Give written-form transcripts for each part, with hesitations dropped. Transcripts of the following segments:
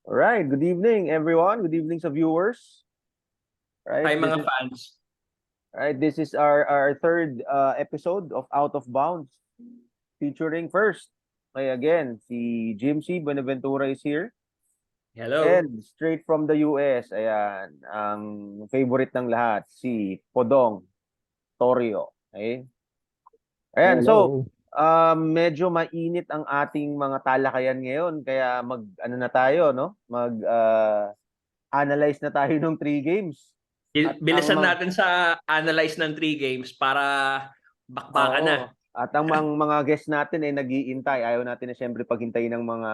All right, good evening everyone. Good evening sa viewers. Right, Hi this mga is fans. our third episode of Out of Bounds featuring first. Okay, again, si Jim C. Buenaventura is here Hello. and straight from the US, ayan, ang favorite ng lahat, si Podong Torio. Okay? Ayan, so Hello. medyo mainit ang ating mga talakayan ngayon kaya ano na tayo, no? Analyze na tayo ng three games. At ang Bilisan mga natin sa analyze ng 3 games para bakbakan na. Oo. At ang mga guest natin ay nag-iintay. Ayaw natin na siyempre paghintayin ng mga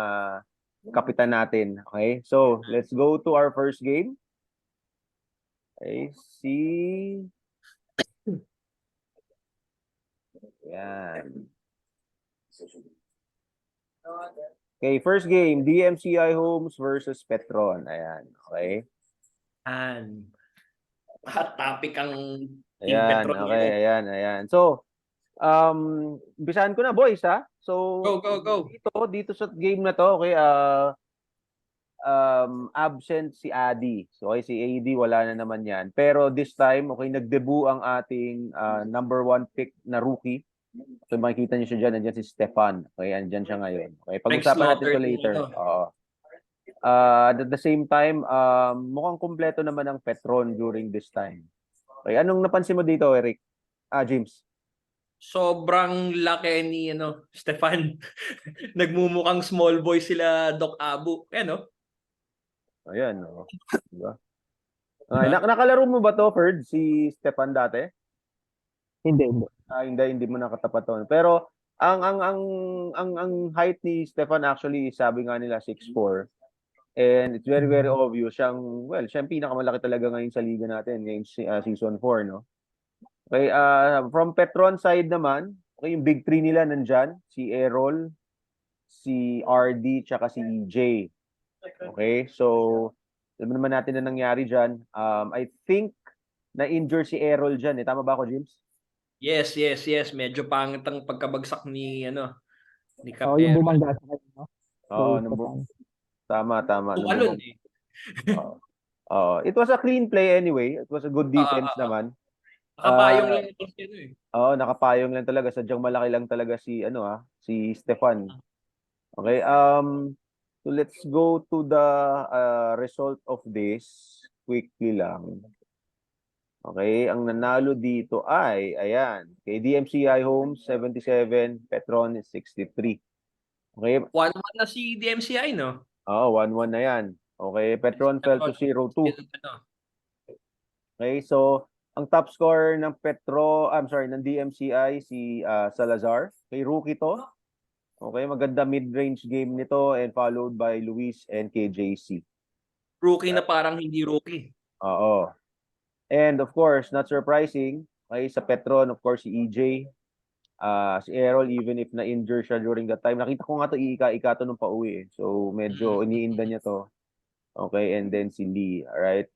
kapitan natin. Okay? So, let's go to our first game. Okay, Yan. Okay, first game, DMCI Homes versus Petron. Ayan, okay? Yan. Hot topic ang Team Ayan, Petron okay, ngayon. ayan. So, umpisahan ko na boys ha. So, Go. dito sa game na to, okay, absent si Adi. So, okay, si AD wala na naman yan. Pero this time, okay, nagdebut ang ating number 1 pick na rookie. So, makikita niyo siya dyan. Nandiyan si Stefan. Okay, andyan siya ngayon. Okay, pag-usapan natin to later. Oo. At the same time, mukhang kumpleto naman ang Petron during this time. Okay, anong napansin mo dito, Eric? James? Sobrang laki ni Stefan. Nagmumukhang small boy sila Doc Abu. Ano? Ayan, oh. Diba? Nakalaro mo ba to, Ferd, si Stefan dati? Hindi. Hindi mo nakatapat to. Pero ang height ni Stefan actually sabi nga nila 6'4". And it's very obvious siya ang pinakamalaki talaga ngayon sa liga natin ngayong season 4, no? Okay, from Petron side naman, okay, yung big three nila nandyan, si Errol, si RD, tsaka si EJ. Okay, so alam naman natin na nangyari dyan. I think na-injure si Errol dyan. Tama ba ako, James? Yes. Medyo pangit ang pagkabagsak ni ni Oh, yung Capero. bumangga sa kanya, no? Oo, Stefan. tama. Tumalon eh. It was a clean play anyway. It was a good defense naman. Nakapayong lang ito eh. Nakapayong lang talaga. Sadyang malaki lang talaga si Stefan. Okay, so let's go to the result of this quickly lang. Okay, ang nanalo dito ay, ayan, kay DMCI Homes 77, Petron is 63. Okay, 1-1 na si DMCI, no? 1-1 na yan. Okay, Petron fell to 0-2. Okay, so ang top scorer ng ng DMCI si Salazar. Kay rookie to. Okay, maganda mid-range game nito and followed by Luis and KJC. Rookie na parang hindi rookie. Oo. And of course, not surprising, okay, sa Petron, of course, si EJ, si Errol, even if na-injure siya during that time. Nakita ko nga to ika to nung pauwi. So, medyo iniinda niya to. Okay, and then si Lee, alright?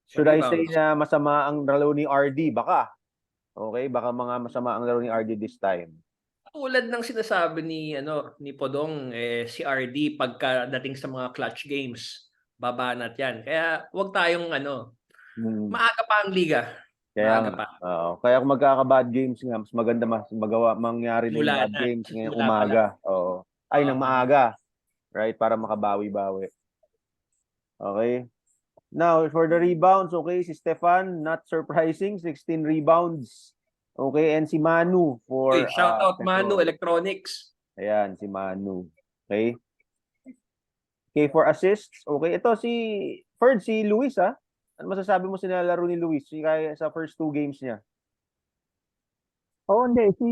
Should I say na masama ang laro ni RD? Baka. Okay, baka mga masama ang laro ni RD this time. Tulad ng sinasabi ni Podong, si RD pagkadating sa mga clutch games, babanat yan. Kaya wag tayong maaga pa ang liga. Kaya kaya kung magkaka-bad games nga, mas maganda mangyari na yung bad games ngayong umaga. Oo. Ay, nang maaga. Right? Para makabawi-bawi. Okay. Now, for the rebounds, okay, si Stefan, not surprising, 16 rebounds. Okay, and si Manu for shout out Petron. Manu Electronics. Ayan, si Manu. Okay. Okay, for assists, okay, ito si Luis, ha? Ano masasabi mo sa nilalaro ni Luis kaya sa first 2 games niya? Oo, hindi. Si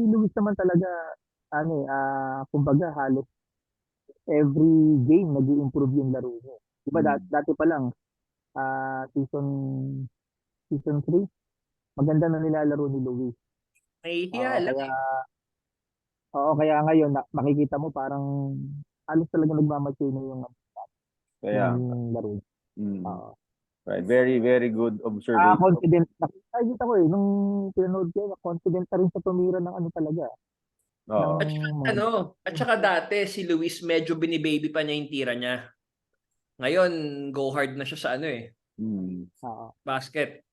Luis naman talaga, kumbaga halos every game nag-i-improve yung laro niya. Diba dati pa lang, season 3, maganda na nilalaro ni Luis. Nahihiya lang. Kaya ngayon, makikita mo parang halos talaga nagmamature na yung laro niya. Right, very good observation. Confident. Nakikita ko nung pinanood ko, confident na rin sa tumira ng talaga. Oo. ng mga At saka dati si Luis medyo binibaby pa niya yung tira niya. Ngayon, go hard na siya sa oo. basket.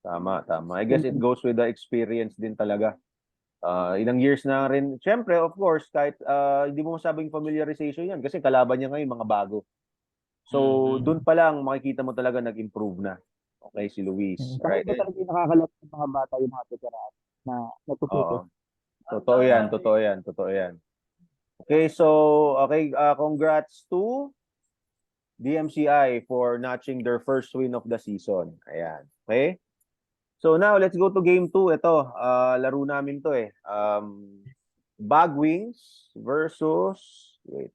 Tama, tama. I guess it goes with the experience din talaga. Ilang years na rin. Siyempre, of course, kahit hindi mo masabing familiarization yan kasi kalaban niya ngayon mga bago. So, doon pa lang makikita mo talaga nag-improve na. Okay, si Luis. Saka Right? iba talaga yung nakakalap ng mga bata, yung mga veteran na natututo. Oo. Totoo yan, totoo yan, totoo yan. Okay, so, okay, congrats to DMCI for notching their first win of the season. Ayan. Okay? So now, let's go to game 2. Ito, laro namin to eh. Bagwings versus, wait,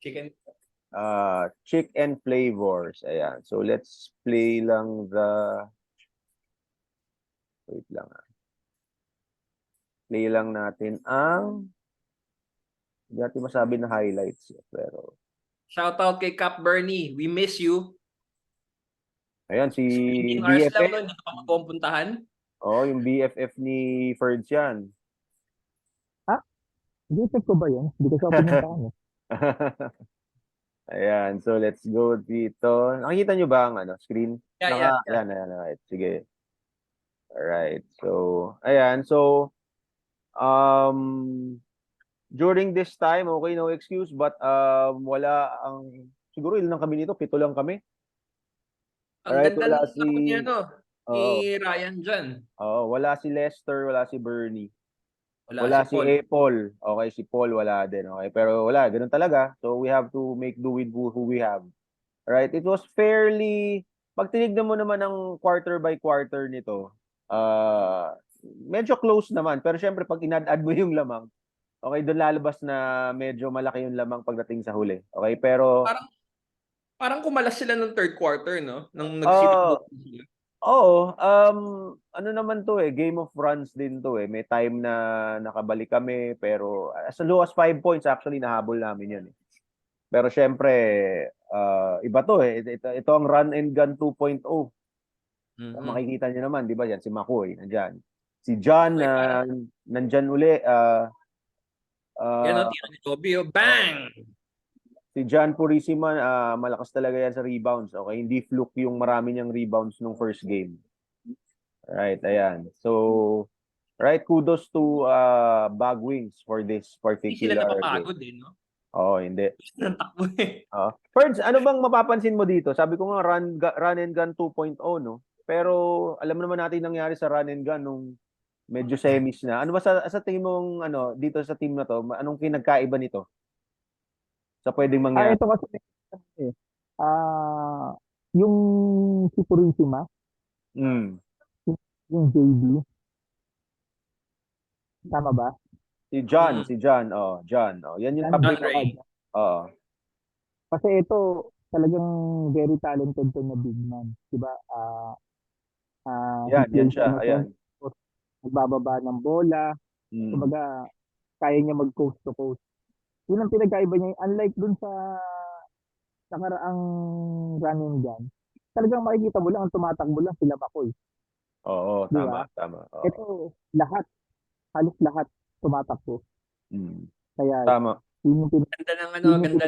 Chicken. Chick and Flavors. Ayan. So let's play lang wait lang. Play lang natin hindi natin masabi na highlights. Pero, Shout out kay Cap Bernie. We miss you. ayan, si Spending hours lang, BFF. no? Hindi ka pa magpupuntahan. Oh, yung BFF ni Ferds yan. Di-check ko ba yun? Hindi ko siya pinuntahan eh. Ayan, so let's go dito. Nakikita nyo ba ang screen? Yeah. Ayan, right. Sige. Alright. So, ayan. So, during this time, okay, no excuse, but siguro ilan lang kami nito? 7 lang kami. Ang Alright, ganda wala ng laro niya, ni Oo. Ryan dyan. Wala si Lester, wala si Bernie. Wala Wala si si Paul. Paul. Okay, si Paul wala din. Okay, pero wala, ganun talaga. So we have to make do with who we have. Right? It was fairly, pag tinignan mo naman ang quarter by quarter nito, medyo close naman. Pero syempre, pag inad-add mo yung lamang, okay, doon lalabas na medyo malaki yung lamang pagdating sa huli. Okay, pero Parang kumalas sila ng third quarter, no? Nang Oo. nagsilip sila. Oo, ano naman to Game of runs din to May time na nakabalik kami, pero as low as 5 points actually nahabol namin yun Pero syempre, iba to Ito ang run and gun 2.0. Makikita niyo naman, di ba yan? Si Makoy, nandyan. Si John, nandyan uli. Yan, tira ni Toby, bang! Si John Purisima, malakas talaga yan sa rebounds. Okay, hindi fluke yung marami niyang rebounds nung first game. Right, ayan. So, right, kudos to Bagwings for this Hindi sila particular napapagod game. no? Oo, hindi. Ng takbo Ferds, ano bang mapapansin mo dito? Sabi ko nga run and gun 2.0, no? Pero alam naman natin nangyari sa run and gun nung medyo semis na. Ano ba sa tingin mong dito sa team na to, anong kinagkaiba nito? Sa pwedeng mangyari. Ito kasi yung si Purisima, yung JB, tama ba? Si John, John. Yan yung John tabi. Oo. Kasi ito, talagang very talented to na big man. Diba? Yan siya. Ayan. Nagbababa ng bola. Kumbaga, kaya niya mag-coast to coast. Yun ang pinagkaiba niya. Unlike dun sa nakaraang run and gun, talagang makikita mo lang ang tumatakbo lang sila Makoy. Oo, diba? tama. Oo. Ito, halos lahat tumatakbo. Kaya, tama. Ganda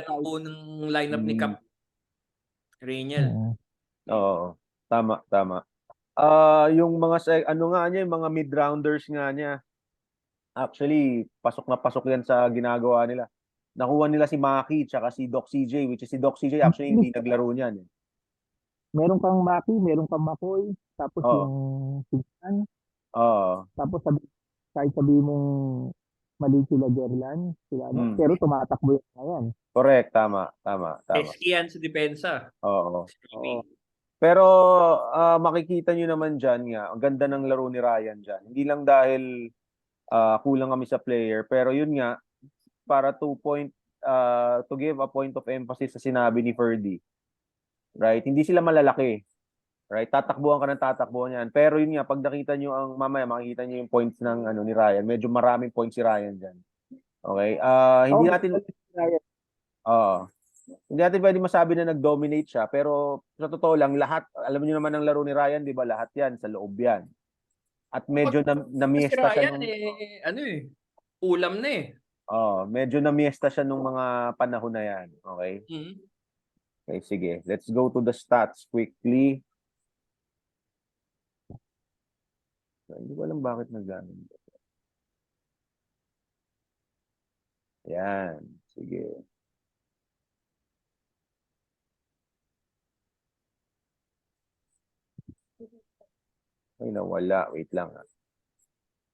ng unang lineup ni Cap Raniel. Oo, tama. Yung mga yung mga mid-rounders nga niya, actually, pasok na pasok yan sa ginagawa nila. Nakuha nila si Maki tsaka si Doc CJ, which is si Doc CJ actually hindi naglaro niyan. Meron kang Maki, meron kang Makoy, tapos yung Sigan. Tapos kahit sabihin mong mali sila Gerlan, pero tumatakbo yan ngayon. Correct, tama. Eskian sa depensa. Oo. Pero makikita nyo naman dyan nga, ang ganda ng laro ni Ryan dyan. Hindi lang dahil kulang kami sa player, pero yun nga, para to give a point of emphasis sa sinabi ni Ferdy. Right? Hindi sila malalaki. Right? Tatakbuhan ka ng tatakbuhan yan. Pero yun nga, pag nakita nyo mamaya makikita nyo yung points ng ni Ryan. Medyo maraming points si Ryan dyan. Okay? Hindi natin pwede masabi na nag-dominate siya, pero sa totoo lang, lahat, alam niyo naman ang laro ni Ryan, di ba? Lahat yan, sa loob yan. At medyo namiesta Nasira siya yan nung ano ulam na medyo namiesta siya nung mga panahon na yan. Okay? Mhm. Okay, sige. Let's go to the stats quickly. Hindi ko alam bakit nagganon. Yan. Sige. Ay, nawala. Wait lang.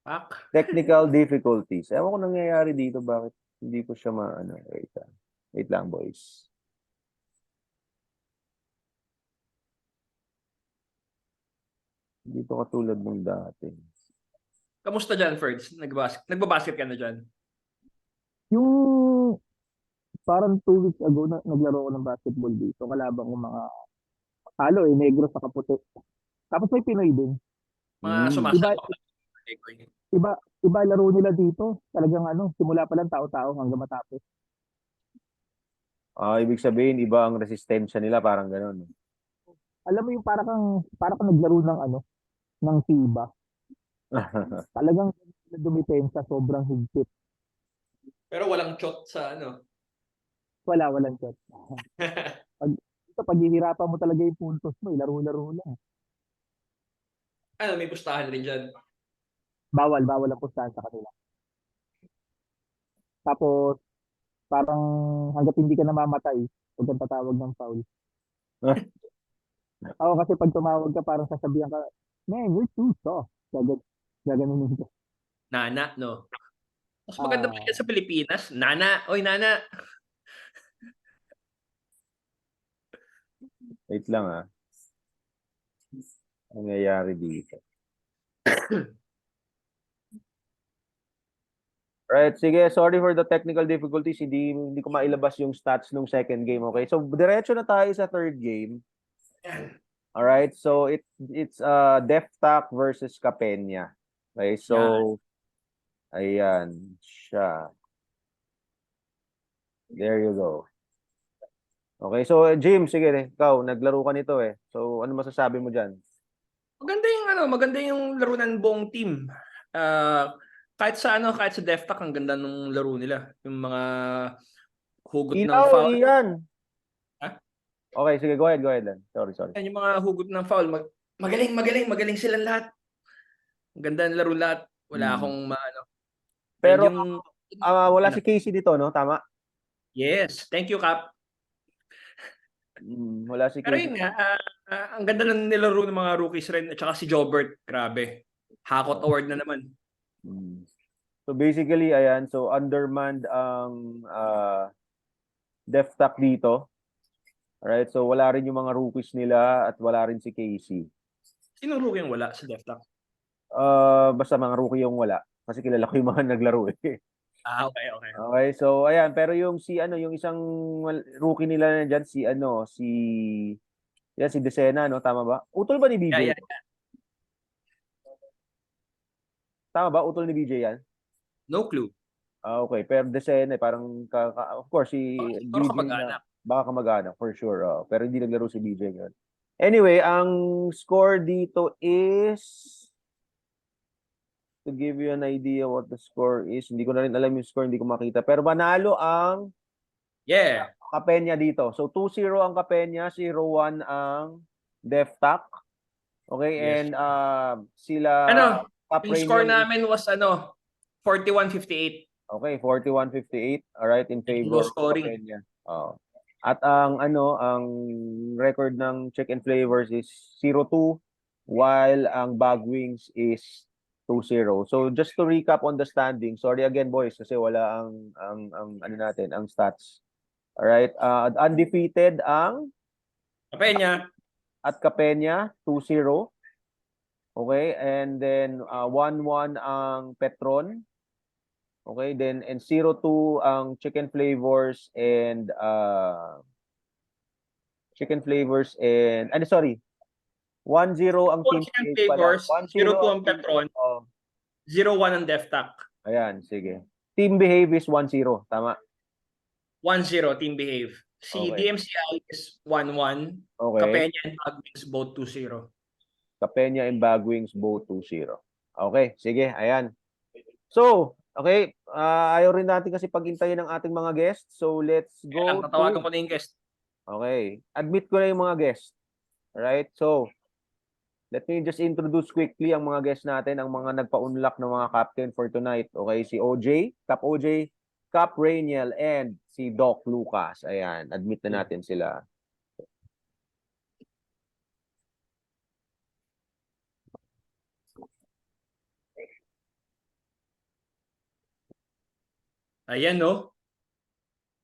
Pak. Technical difficulties. Ewan ko nangyayari dito. Bakit hindi ko siya maano. Wait lang. Wait lang, boys. Hindi to katulad ng dati. Kamusta dyan, Ferds? Nagbabasket ka na dyan? Yung parang 2 weeks ago na naglaro ako ng basketball dito. Kalabang ko mga halo negro sa kaputi. Tapos may Pinoy din. Mga Mm. sumasabak lang. Iba, iba laro nila dito. Talagang simula pa lang tao-tao hanggang matapos. Ibig sabihin, iba ang resistensya nila. Parang gano'n. Alam mo yung para kang naglaro ng FIBA. Talagang dumipensa, sobrang higpit. Pero walang shot sa Walang shot. Pag hihirapan mo talaga yung puntos mo, laro-laro lang. may pustahan rin dyan. Bawal ang pustahan sa kanila. Tapos, parang hanggat hindi ka namamatay, huwag kang tatawag ng foul. Ako kasi pag tumawag ka, parang sasabihan ka, man, you're too soft. Gaganunin ka. Nana, no? Mas maganda pa yan sa Pilipinas. Nana. Oy, Nana. Wait lang Ang nangyayari dito. Right, sige, sorry for the technical difficulties. Hindi ko mailabas yung stats nung second game, okay? So, diretso na tayo sa third game. All right, so it's Deftak versus Capenya. Okay, so ayan siya. There you go. Okay, so Jim, sige, ikaw naglaro ka nito So, ano masasabi mo diyan? Maganda yung laro ng buong team. Kahit sa Deftak ang ganda ng laro nila. Yung mga hugot ng foul. Iyan. Ha? Okay, sige, go ahead then. Sorry. Yung mga hugot ng foul, magaling silang lahat. Ang ganda ng laro lahat. Wala akong Pero yung wala si Casey dito, no? Tama? Yes, thank you, Cap. Wala si Pero Casey. yun nga, ang ganda ng nilaro ng mga rookies rin at saka si Jobert, grabe. Hakot award na naman. So basically, ayan, so undermanned ang Deftak dito. Alright, so wala rin yung mga rookies nila at wala rin si Casey. Sino rookie yung wala sa Deftak? Basta mga rookie yung wala. Kasi kilala ko yung mga naglaro Okay. Okay, so ayan, pero yung yung isang rookie nila nandiyan si si Decena, no? Tama ba? Utol ba ni BJ? Yeah. Tama ba? Utol ni BJ yan? No clue. Okay, pero Decena parang of course si Pero BJ kamag-anak. baka kamag-anak for sure. Pero hindi naglaro si BJ ngayon. Anyway, ang score dito is to give you an idea what the score is. Hindi ko na rin alam yung score, hindi ko makita. Pero manalo ang Capenya dito. So 2-0 ang Capenya, 0-1 ang Deftak. Okay, Yes. and sila yung score namin was 41-58. Okay, 41-58. All right, in favor of Capenya. At ang record ng Chicken Flavors is 0-2 while ang Bagwings is 2-0. So just to recap on the standing, sorry again boys kasi wala ang stats. All right, undefeated ang Capenya at Capenya 2-0. Okay, and then 1-1 ang Petron. Okay, then and 0-2 ang Chicken Flavors and sorry. 1-0 ang Team Chicken Behave pala. Flavors, 0-2 ang Petron, 0-1 ang Deftak. Ayan, sige. Team Behave is 1-0, tama? 1-0 Team Behave. Si Okay. DMCI is 1-1. Okay. Capenya and Bagwings both 2-0. Capenya and Bagwings both 2-0. Okay, sige, ayan. So, okay, ayaw rin natin kasi pagintayin ng ating mga guests. So, let's Kaya lang, go tatawagan to... ko na yung guest. Okay, admit ko na yung mga guests. Alright, so, let me just introduce quickly ang mga guests natin, ang mga nagpa-unlock ng mga captain for tonight. Okay, si OJ, Cap OJ, Cap Rainiel, and si Doc Lucas. Ayan, admit na natin sila. Ayan, no?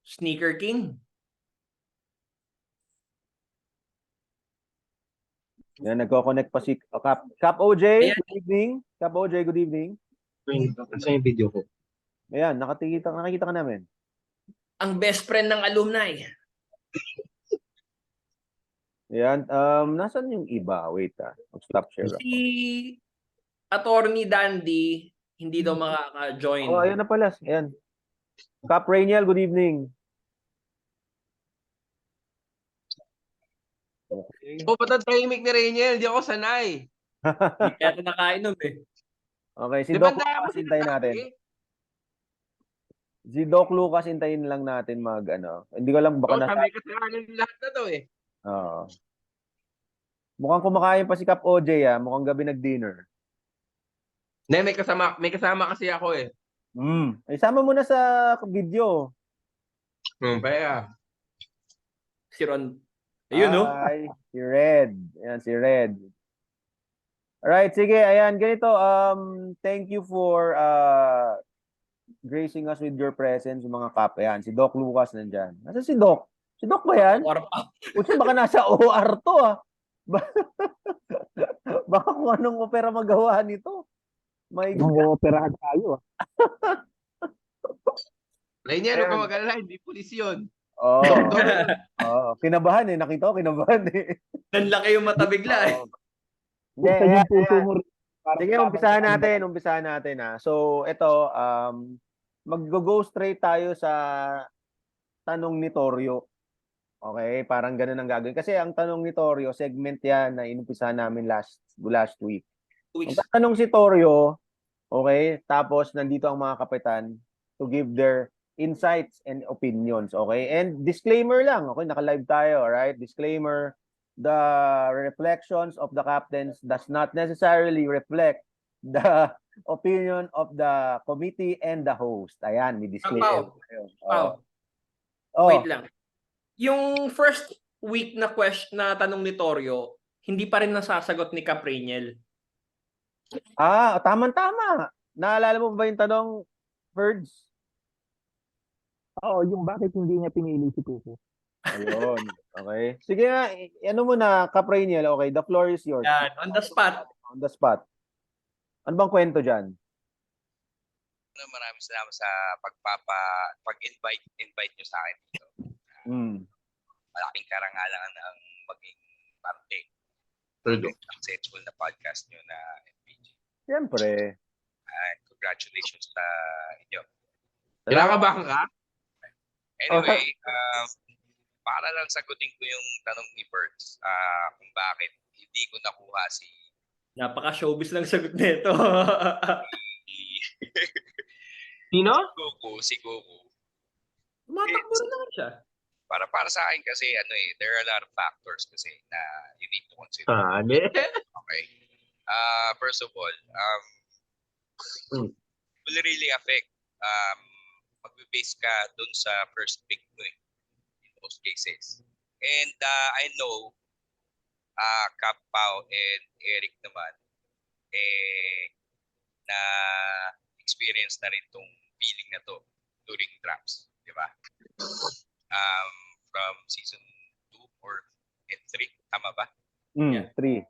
Sneaker King. Yan, nagko-connect pa si Cap OJ. Ayan. Good evening. Cap OJ, good evening. Saan yung video ko? Ayan, nakikita ka namin. Ang best friend ng alumni. Ayan, nasan yung iba? Wait, mag-stop share ako. Si Attorney Dandy, hindi daw makaka-join. Oh, ayan na pala. Ayan. Cap Rainiel, good evening. Okay. Oh, ba't ang tahimik ni Rainiel? Hindi ako sanay. Hindi kaya ito nakainom eh. Okay, si Di Doc ba dami Lucas, hintayin natin. Si Doc Lucas, hintayin lang natin Hindi ko lang baka Oh, nasa... sabi kasalanan lahat na to eh. Oo. Mukhang kumakain pa si Cap OJ, Mukhang gabi nag-dinner. Hindi, may kasama kasi ako eh. Isama mo na sa video. Kaya. Si Ron. Ayun, no? Hi, si Red. Ayan, si Red. Alright, sige, ayan, ganito. Thank you for gracing us with your presence, mga Cap. Ayan, si Doc Lucas nandyan. Nasaan si Doc? Si Doc ba yan? Putya, baka nasa OR to, Baka kung anong opera magawa nito. My God. Mag-ooperahan tayo. Rainiel, huwag ka mag-alala, hindi pulis yun. Oh. Doktor. Oh, kinabahan eh. Nakita ko, kinabahan eh. Nanlaki yung mata bigla eh. Hindi, Buksan yung puso mo. Sige, umpisahan natin So, ito, mag-go straight tayo sa tanong ni Torio. Okay, parang ganun ang gagawin. Kasi ang tanong ni Torio, segment yan na inumpisahan namin last week. Magtatanong si Torio, okay, tapos nandito ang mga kapitan to give their insights and opinions, okay? And disclaimer lang, okay, naka-live tayo, alright? Disclaimer, the reflections of the captains does not necessarily reflect the opinion of the committee and the host. Ayan, may disclaimer. Wait lang. Yung first week na tanong ni Torio, hindi pa rin nasasagot ni Cap Rainiel. Tama-tama. Naalala mo ba yung tanong, Ferds? Oo, yung bakit hindi niya pinili si Kuko. Ayun. Okay. Sige nga, ano muna, Cap Rainiel, okay, the floor is yours. Yan, on the spot. On the spot. Ano bang kwento dyan? Maraming salamat sa pag-invite nyo sa akin dito. Malaking karangalan ang maging parte ng successful na podcast nyo na FPG. Siyempre. Congratulations sa inyo. Kinakabahan ka? Anyway, para lang sagutin ko yung tanong ni Birds kung bakit hindi ko nakuha Napaka-showbiz lang sagot nito. Sino? Si Goku. Tumatakbo rin naman siya. Para sa akin kasi there are a lot of factors kasi na you need to consider. Okay. First of all, will really affect magbe-base ka dun sa first pick mo in most cases. And I know Cap Pao and Eric naman na experience na rin tong feeling na to during drafts, di ba? From season 2 or 3, tama ba? 3. 3.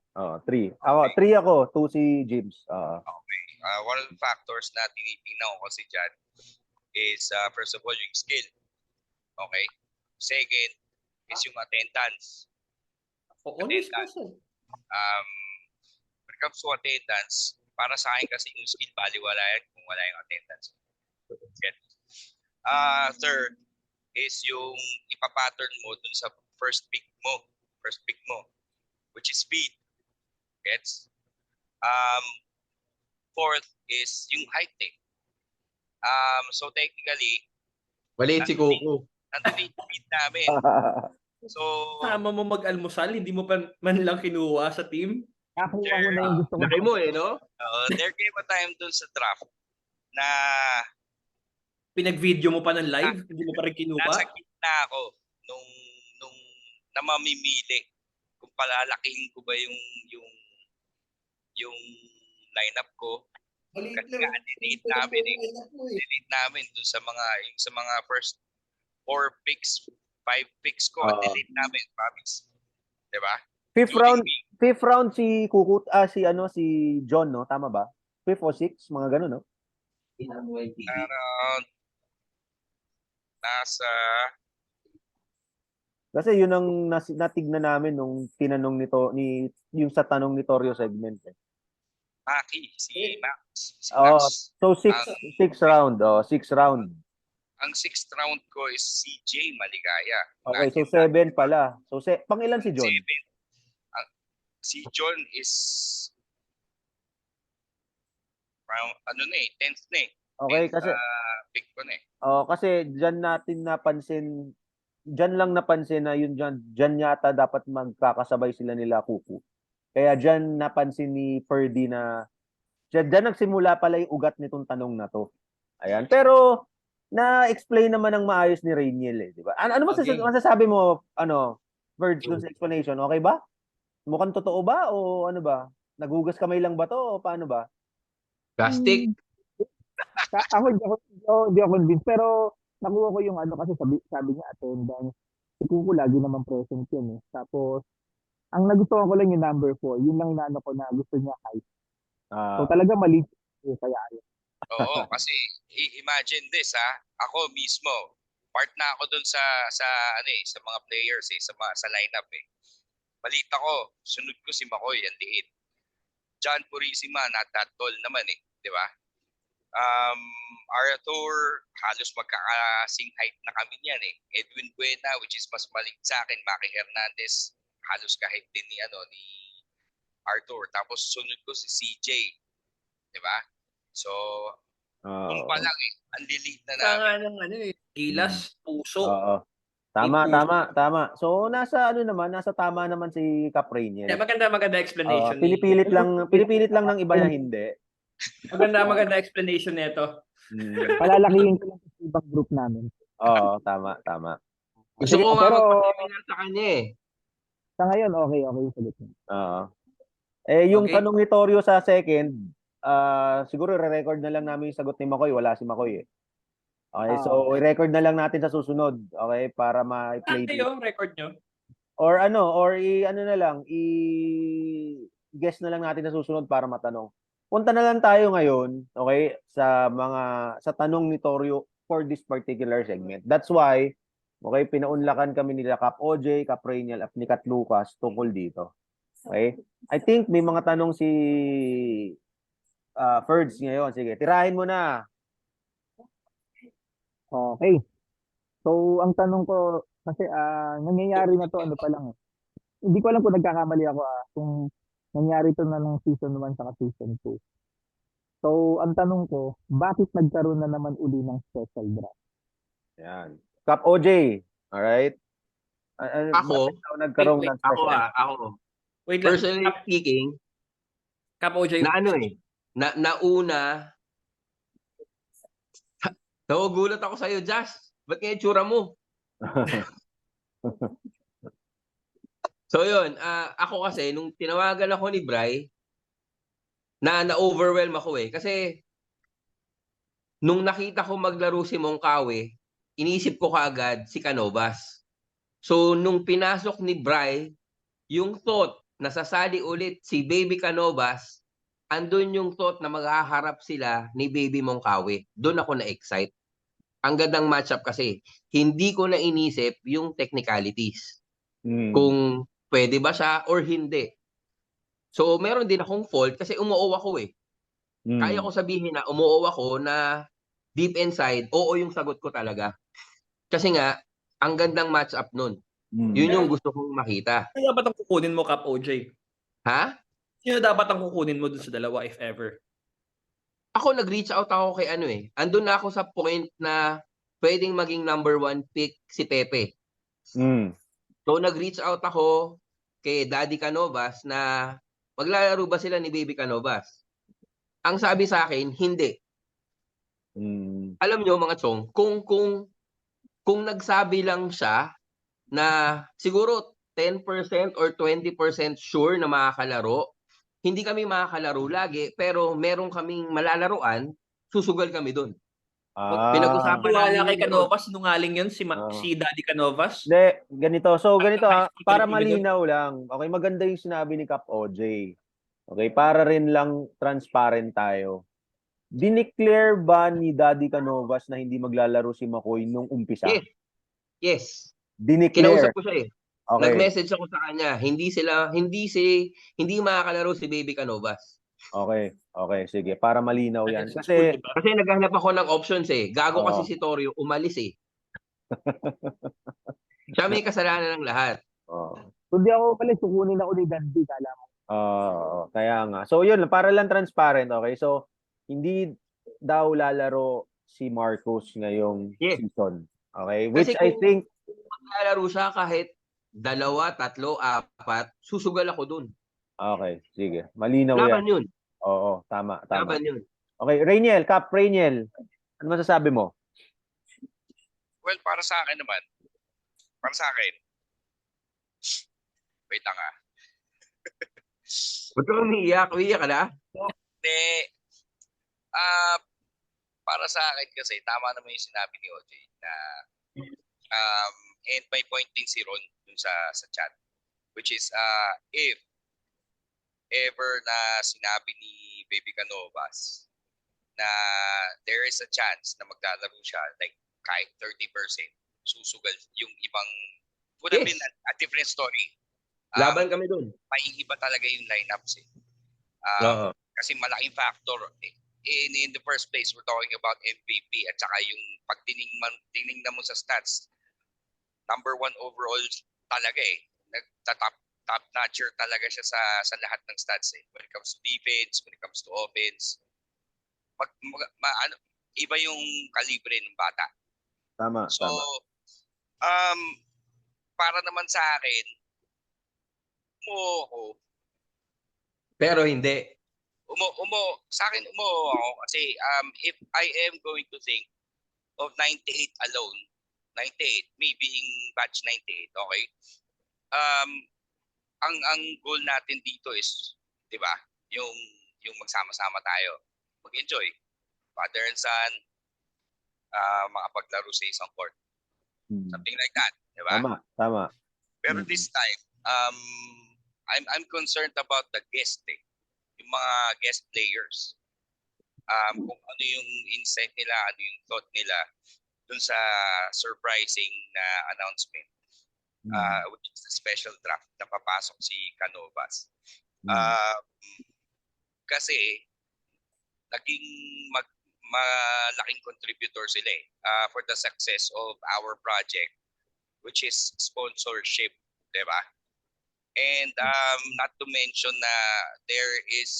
Ako, 3 ako, 2 si James. Okay. One of the factors na tinitingnan ko kasi dyan is first of all yung skill. Okay? Second is yung attendance. When it comes to attendance, para sa akin kasi yung skill baliwala yan kung wala yung attendance. Okay. Third is yung ipapattern mo dun sa first pick mo, which is speed. Gets? fourth is yung height eh. So technically, Maliit si Coco. nandun yung speed namin. So, Sama mo mag-almusal, hindi mo pa man lang kinuha sa team. Nakuha ko na yung gusto ko. Laki mo eh, no? there came a time dun sa draft na Pinag-video mo pa ng live, hindi mo pa rin kinuha. nasa gitna ako nung na mamimili kung palalakihin ko ba yung lineup ko. Kasi nga delete namin dun sa mga first 4 picks, 5 picks ko, delete namin, promise. 'Di ba? Fifth round si Kukut, si John, no? Tama ba? 5th o 6, mga ganun, no? Around nasa Kasi yun ang natignan namin nung tinanong yung sa tanong ni Torio segment. Eh. Maki, si Max. Si Oh, Max. so 6th round, 6th round. Ang 6th round ko is CJ Maligaya. Okay, so 7 pala. So pangilan si John? 7. Si John is round, 10th na eh. Okay, 10th, kasi pick ko na eh. kasi diyan lang napansin na yun diyan yata dapat magkakasabay sila nila Kuku. Kaya diyan napansin ni Ferdy na diyan nagsimula pala yung ugat nitong tanong na to. Ayan. Pero na-explain naman ng maayos ni Rainiel eh, di ba? Ano masasabi mo Ferdy dun sa explanation? Okay ba? Mukhang totoo ba o ano ba? Naghugas kamay lang ba to o paano ba? Plastic. Ako hindi ako convinced, pero nakuha ko yung kasi sabi niya attendance. Si Kuko lagi naman present yun eh. Tapos, ang nagustuhan ko lang yung number 4. Yun lang inaano ko na gusto niya height. So talaga mali kaya ayun. Oo, kasi imagine this ako mismo, part na ako dun sa mga players sa lineup eh. Balita ko, sunod ko si Makoy, ang liit. John Purisima, not that tall naman eh, di ba? Arthur, halos magkakasing height na kami niyan eh. Edwin Buena, which is mas maliit sa akin, Maki Hernandez, halos kahit din ni Arthur. Tapos sunod ko si CJ, di ba? So, kung pa lang eh, ang lilit na namin. Kaya ng gilas, puso. Oo. Tama. So nasa tama naman si Cap Rainiel. Yeah, maganda explanation. Pinipilit lang ng iba na hindi. Maganda explanation nito. Palalakihin ko lang sa ibang group namin. Oo, tama. Gusto ko nga Pero magpapalitan sa kanya eh. sa ngayon, okay yung sagot niya. Oo. Yung tanong ni Torio sa second, siguro re-record na lang namin yung sagot ni Makoy. Wala si Makoy eh. Okay, so i-record na lang natin sa susunod, okay, para ma-play. Yung record nyo? Or i-guess na lang natin sa susunod para matanong. Punta na lang tayo ngayon, okay, sa tanong ni Torio for this particular segment. That's why, okay, pinaunlakan kami nila Cap OJ, Cap Rainiel, at ni Kat Lucas tungkol dito. Okay? I think may mga tanong si Ferds ngayon. Sige, tirahin mo na. Okay. So, ang tanong ko, kasi nangyayari na to, pa lang eh. Hindi ko alam kung nagkakamali ako kung nangyari to na ng season 1 saka season 2. So, ang tanong ko, bakit nagkaroon na naman uli ng special draft? Yan. Cap OJ, alright? Ako, nagkaroon ng special draft? Ako. Wait lang. Personally speaking, Cap OJ. Nauna, nagugulat ako sa'yo, Josh. Ba't nga yung tsura mo? So yun, ako kasi, nung tinawagan ako ni Bri, na-overwhelm ako eh. Kasi, nung nakita ko maglaro si Mongkawe, inisip ko kaagad si Canovas. So, nung pinasok ni Bri, yung thought na sasali ulit si Baby Canovas, andun yung thought na maghaharap sila ni Baby Mongkawe. Doon ako na-excite. Ang gandang matchup kasi, hindi ko na inisip yung technicalities. Kung pwede ba siya or hindi. So, meron din akong fault kasi umuo ako eh. Kaya ko sabihin na umuo ako na deep inside, oo yung sagot ko talaga. Kasi nga, ang gandang matchup nun. Yun yung gusto kong makita. Sino dapat ang kukunin mo, Cap OJ? Ha? Sino dapat ang kukunin mo dun sa dalawa, if ever? ako nag-reach out ako kay ano eh. Andun na ako sa point na pwedeng maging number 1 pick si Pepe. Mm. So nag-reach out ako kay Daddy Canovas na maglalaro ba sila ni Baby Canovas? Ang sabi sa akin, hindi. Mm. Alam nyo mga chong, kung nagsabi lang siya na siguro 10% or 20% sure na makakalaro, hindi kami makakalaro lagi, pero meron kaming malalaruan, susugal kami dun. Pinag-usapan Wala namin kay yun. Canovas, sinungaling yun Oo. si Daddy Canovas. Hindi, ganito. So, ganito High school para kami doon. malinaw lang. Okay, maganda yung sinabi ni Cap OJ. Okay, para rin lang transparent tayo. Dineclare ba ni Daddy Canovas na hindi maglalaro si McCoy nung umpisa? Yes. Yes. Dineclare. Kinausap ko siya eh. Okay. Nag-message ako sa kanya, hindi makakalaro si Baby Canovas. Okay. Okay, sige. Para malinaw yan. Sa school, Kasi, di ba? Kasi naghanap ako ng options eh. Gago kasi Oo. si Torio, umalis eh. Siya may kasalanan ng lahat. oh, Kung di ako pala, sukunin ako ni Dandy, kala mo. kaya nga. So, yun, para lang transparent, okay? So, hindi daw lalaro si Marcos ngayong Yes. season. Okay? Which Kasi I kung think, maglalaro siya kahit 2, 3, 4, susugal ako dun. okay, sige. Malinaw Laban yan. yun. Oo, tama. Laban yun. Okay, Rainiel, Cap Rainiel. Ano masasabi mo? Well, para sa akin, wait lang ah. Ba't ka umiiyak? Umiiyak ka na? Hindi, para sa akin kasi, tama naman yung sinabi ni OJ na, and may point din si Ron dun sa chat, which is, if ever na sinabi ni Baby Canovas na there is a chance na maglalaro siya, like kahit 30%, susugal yung ibang, would have Yes. been a different story. Laban kami dun. May iba talaga yung lineups eh. Oo. Kasi malaking factor in the first place, we're talking about MVP at saka yung pag tinignan mo sa stats, number 1 overall talaga eh. Top notcher talaga siya sa lahat ng stats eh. When it comes to defense, when it comes to offense, iba yung kalibre ng bata. Tama, So, tama. para naman sa akin, Pero hindi. sa akin ako kasi if I am going to think of 98 alone, 98, me being batch 98, okay? Ang goal natin dito is, 'di ba? Yung magsama-sama tayo, mag-enjoy. Father and son, makapaglaro sa isang court. Something like that, 'di ba? Tama. Pero this time, I'm concerned about the guest eh. Yung mga guest players. Kung ano yung insight nila, ano yung thought nila dun sa surprising na announcement, which is the special draft na papasok si Canovas. Kasi naging malaking contributor sila eh, for the success of our project, which is sponsorship, di ba? And not to mention na there is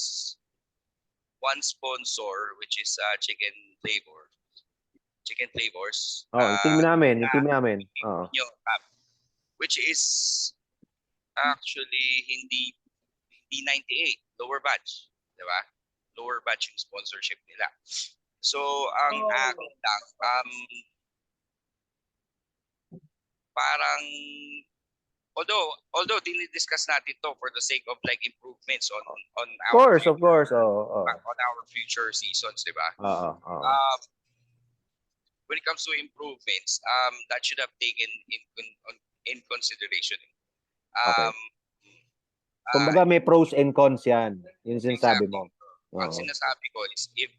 one sponsor which is Chicken Flavors. Yung team namin. Oo. Which is actually hindi 98, lower batch, di ba? Lower batch yung sponsorship nila. So, ang akin lang, parang although dinidiscuss natin to for the sake of like improvements on our Of course. on our future seasons, di ba? Oo. When it comes to improvements, that should have taken in consideration. Okay. Kumbaga may pros and cons yan. Yun sinasabi mo. Ang sinasabi ko is if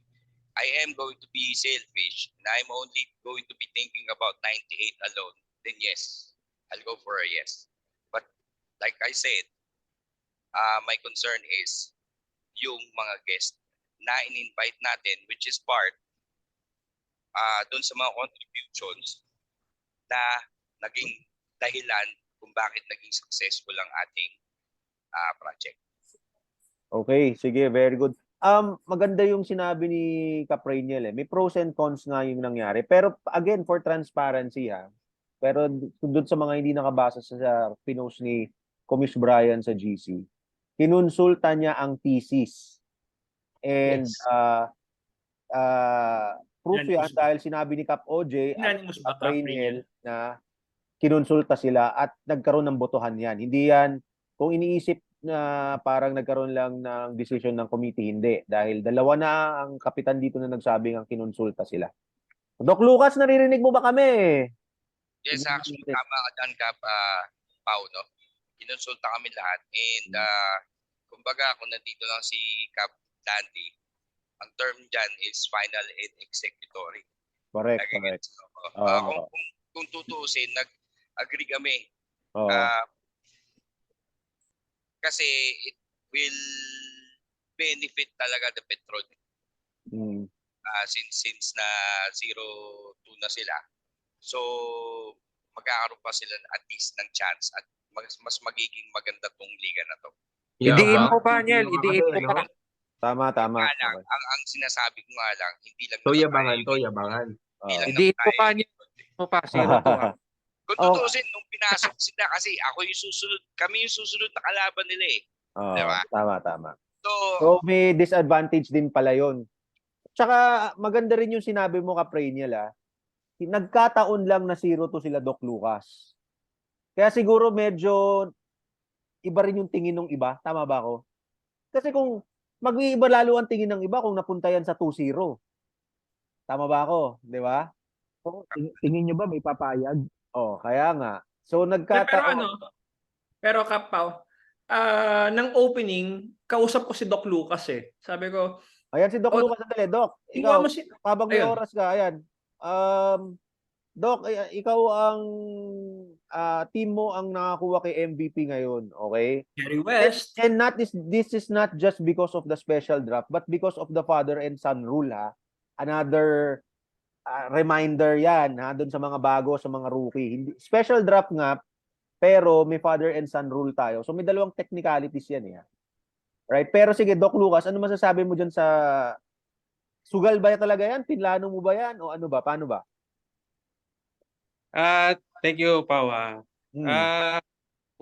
I am going to be selfish and I'm only going to be thinking about 98 alone, then yes, I'll go for a yes. But like I said, my concern is yung mga guests na in-invite natin, which is part doon sa mga contributions na naging dahilan kung bakit naging successful ang ating project. Okay, sige, very good. maganda yung sinabi ni Capraniel eh. May pros and cons nga yung nangyari. Pero again, for transparency pero doon sa mga hindi nakabasa sa pinost ni Commiss Brian sa GC, kinonsulta niya ang thesis. And Yes. proof yan Unanimous ba? dahil sinabi ni Cap OJ at Unanimous ba, Capraniel na kinonsulta sila at nagkaroon ng botohan yan. Hindi yan, kung iniisip na parang nagkaroon lang ng decision ng committee, hindi. Dahil dalawa na ang kapitan dito na nagsabing ang kinonsulta sila. Doc Lucas, naririnig mo ba kami? Yes, actually, tama ka dyan, Pao, no? Kinonsulta kami lahat. And, kumbaga, kung nandito lang si Cap Dandy, ang term dyan is final and executory. Correct, Like, correct. kung tutuusin, nag-agree kami. Oo. Kasi it will benefit talaga the Petron. Since na 0-2 na sila. So, magkakaroon pa sila at least ng chance at mas magiging maganda tong liga na to. Idiin mo pa niyan, idiin mo pa. Tama. Kaya lang, ang sinasabi ko nga lang, hindi lang Yabangan. Hindi lang Idiin mo pa tayo. niyan, idiin mo pa, 0-2 Kung tutuusin, nung pinasok sila kasi kami yung susunod na kalaban nila eh. Diba? Tama. So, So, may disadvantage din pala yun. Tsaka, maganda rin yung sinabi mo, Capraniel, nagkataon lang na 0-2 sila, Doc Lucas. Kaya siguro medyo iba rin yung tingin ng iba. Tama ba ako? Kasi kung mag-iiba lalo ang tingin ng iba kung napunta yan sa 2-0. Tama ba ako? Di ba? Tingin nyo ba may papayag? Kaya nga. So, nagkataon. Pero Kapaw, ng opening, kausap ko si Doc Lucas eh. Sabi ko, Ayan si Doc Lucas. Sandali, Doc. ikaw Ikaw, mo si... habang may Ayun. oras ka, ayan. Doc, ikaw ang team mo ang nakakuha kay MVP ngayon, okay? Jerry West. And this is not just because of the special draft, but because of the father and son rule, Another reminder yan, doon sa mga bago, sa mga rookie. Hindi, special draft nga, pero may father and son rule tayo. So may dalawang technicalities yan, Right? Pero sige, Doc Lucas, ano masasabi mo dyan sa sugal ba talaga yan? Pinlano mo ba yan? O ano ba? Paano ba? Thank you, Pao. Hmm.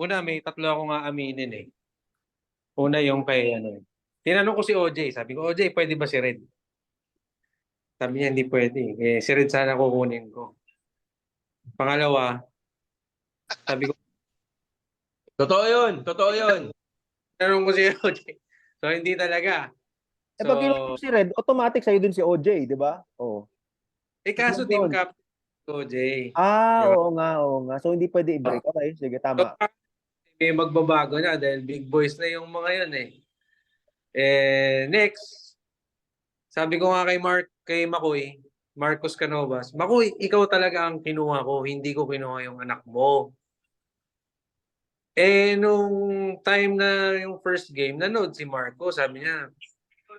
Una, may tatlo akong aaminin eh. Una yung kay tinanong ko si OJ, sabi ko, OJ, pwede ba si Red? Sabi niya, hindi pwede. Si Red sana kukunin ko. Pangalawa, sabi ko, Totoo yun. tinanong ko si OJ. So, hindi talaga. Pag kinuha si Red, automatic sa'yo din si OJ, di ba? Kaso team captain OJ. Diba? Diba? Oo nga. So, hindi pwede i-break. Okay, sige, tama. May magbabago na dahil big boys na yung mga yun eh. Next, sabi ko nga kay Makoy, Marcos Canovas, Makoy, ikaw talaga ang kinuha ko, hindi ko kinuha yung anak mo. Nung time na yung first game, nanood si Marcos, sabi niya,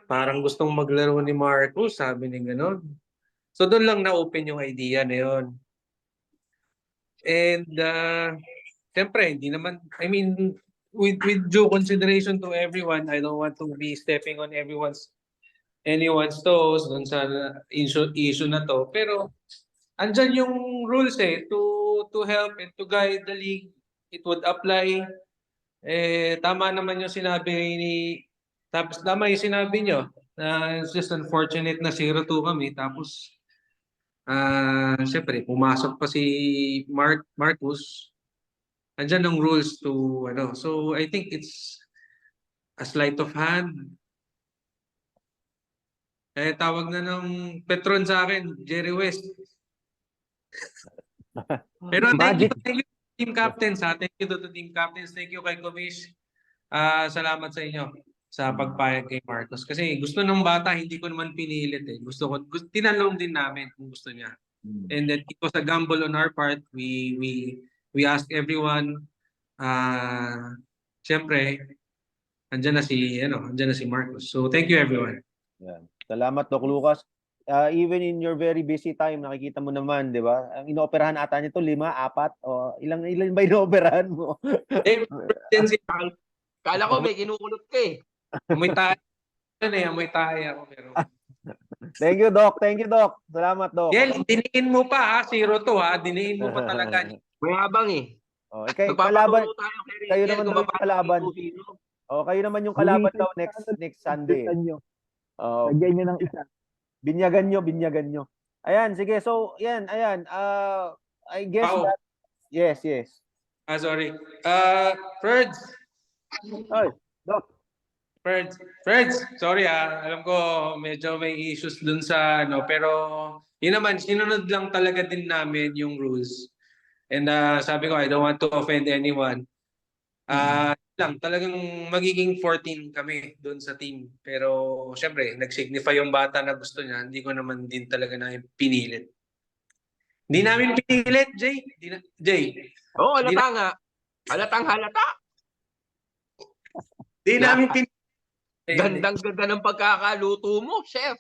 parang gustong maglaro ni Marcos, sabi niya gano'n. So doon lang na-open yung idea na yun. And siyempre, hindi naman, with due consideration to everyone, I don't want to be stepping on anyone's toes dun sa issue na to. Pero andyan yung rules to help and to guide the league. It would apply. Tama naman yung sinabi tama yung sinabi nyo na it's just unfortunate na 0-2 kami. Tapos siyempre, pumasok pa si Marcus. Andyan ang rules to So I think it's a sleight of hand. Tawag na ng Petron sa akin, Jerry West. Pero thank you team captains. Thank you to team captains. Thank you kay Comish. Salamat sa inyo sa pagpayag kay Marcos. Kasi gusto ng bata, hindi ko naman pinilit eh. Tinanong din namin kung gusto niya. And then it was a gamble on our part. We asked everyone. Siyempre, andyan na si Marcos. So thank you everyone. Yan. Salamat, Doc Lucas. Even in your very busy time, nakikita mo naman, di ba? Ang inooperahan ata nito, 5, 4, o ilan ba inooperahan mo? Kala ko may kinukulot ka eh. May tayo. Yan eh, amoy tayo ako. Pero... Thank you, Doc. Thank you, Doc. Salamat, Doc. Yel, diniin mo pa ha, 0-2 ha. Diniin mo pa talaga. Mayabang eh. Oh, kalaban, Magpapaturo tayo kay kayo Rizel naman kung daw yung paano kalaban. maging 2-0. Oh, kayo naman yung kalaban daw next Sunday. Nyo. Oh, Lagyan nyo ng isa. binyagan nyo. Ayan, sige. So, ayan. I guess Pao. that yes. Sorry. Ferds. Ay, Doc. Ferds, sorry alam ko medyo may issues dun sa ano, pero yun naman, sinunod lang talaga din namin yung rules. And sabi ko, I don't want to offend anyone. Lang, talagang magiging 14 kami dun sa team. Pero syempre, nag-signify yung bata na gusto niya, hindi ko naman din talaga na pinilit. Hindi namin pinilit, Jay. Jay. Oo, halata nga. Halata. Hindi namin pinilit. Gandang-ganda ng pagkakaluto mo, chef.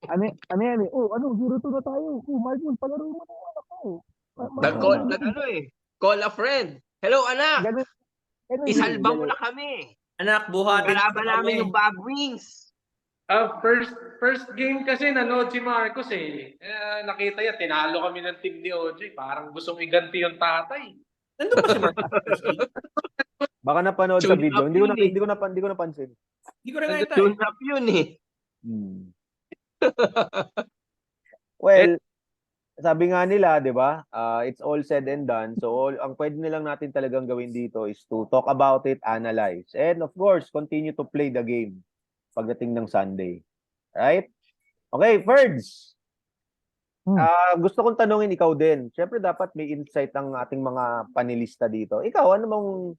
Ano yan eh? Oh, 0-2 na tayo. Oh, Marcos, palaro mo na yung anak ko. Call a friend. Hello, anak. Ganun Isalba mo na kami. Anak, buhatin Kalaban namin yung bag wings. First game kasi nanood si Marcos eh. Nakita niya, tinalo kami ng team ni OJ. Parang gustong iganti yung tatay. Nandun ba si Marcos? Baka napanood sa video. Hindi ko napansin. Hindi ko rin nakita Tune up yun eh. Well, sabi nga nila, 'di ba? It's all said and done. So ang pwede nilang natin talagang gawin dito is to talk about it, analyze, and of course, continue to play the game pagdating ng Sunday. Right? Okay, Ferds. Gusto kong tanungin ikaw din. Syempre dapat may insight ang ating mga panelista dito. Ikaw, ano mong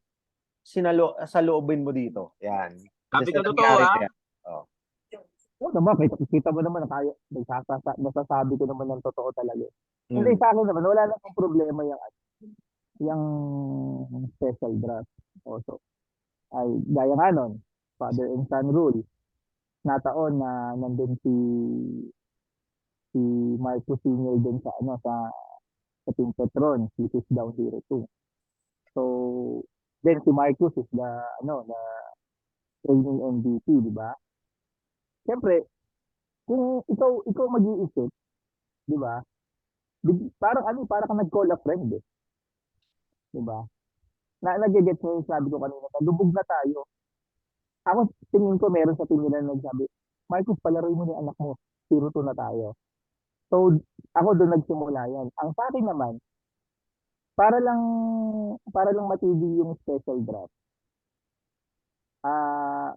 sa loobin mo dito? Yan. Sabi ko totoo Oo naman, kita mo naman na tayo, nasasabi ko naman ng totoo talaga. Hindi sa akin naman, wala namang problema yung special draft. Also, ay gaya nga nun, father and son rule. Nataon na nandun si Marcos Sr. din sa Team Petron, which is down 0-2. So, then si Marcos is the training MVP, di ba? Siyempre, kung ikaw mag-iisip, di ba? Parang ka nag-call a friend eh. Di ba? Nag-get mo yung sabi ko kanina, lubog na tayo. Ako, tingin ko meron sa team nila nagsabi, Marcos, palaroin mo ni anak mo, 0-2 na tayo. So, ako doon nagsimula yan. Ang sa akin naman, para lang matigil yung special draft.